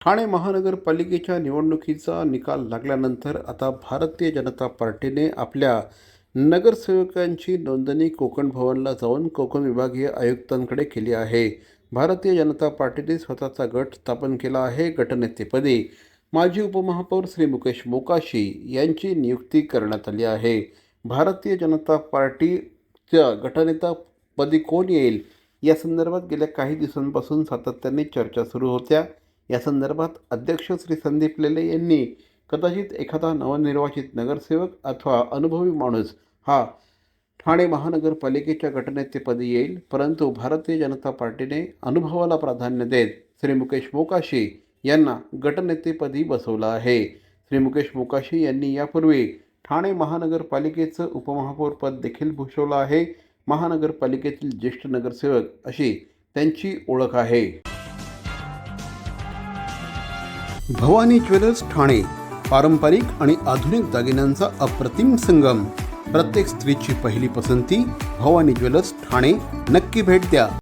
ठाणे महानगरपालिकेच्या निवडणुकीचा निकाल लागल्यानंतर आता भारतीय जनता पार्टीने आपल्या नगरसेवकांची नोंदणी कोकण भवनला जाऊन कोकण विभागीय आयुक्तांकडे केली आहे. भारतीय जनता पार्टीने स्वतःचा गट स्थापन केला आहे. गटनेतेपदी माजी उपमहापौर श्री मुकेश मोकाशी यांची नियुक्ती करण्यात आली आहे. भारतीय जनता पार्टीच्या गटनेतापदी कोण येईल या संदर्भात गेल्या काही दिवसांपासून सातत्याने चर्चा सुरू होत्या. या संदर्भात अध्यक्ष श्री संदीप लेले यांनी कदाचित एखादा नवनिर्वाचित नगरसेवक अथवा अनुभवी माणूस हा ठाणे महानगरपालिकेच्या गटनेतेपदी येईल, परंतु भारतीय जनता पार्टीने अनुभवाला प्राधान्य देत श्री मुकेश मोकाशी यांना गटनेतेपदी बसवलं आहे. श्री मुकेश मोकाशी यांनी यापूर्वी ठाणे महानगरपालिकेचं उपमहापौरपद देखील भूषवलं आहे. महानगरपालिकेतील ज्येष्ठ नगरसेवक अशी त्यांची ओळख आहे. भवानी ज्वेलर्स ठाणे, पारंपरिक आणि आधुनिक दागिन्यांचा अप्रतिम संगम. प्रत्येक स्त्रीची पहिली पसंती भवानी ज्वेलर्स ठाणे. नक्की भेट द्या.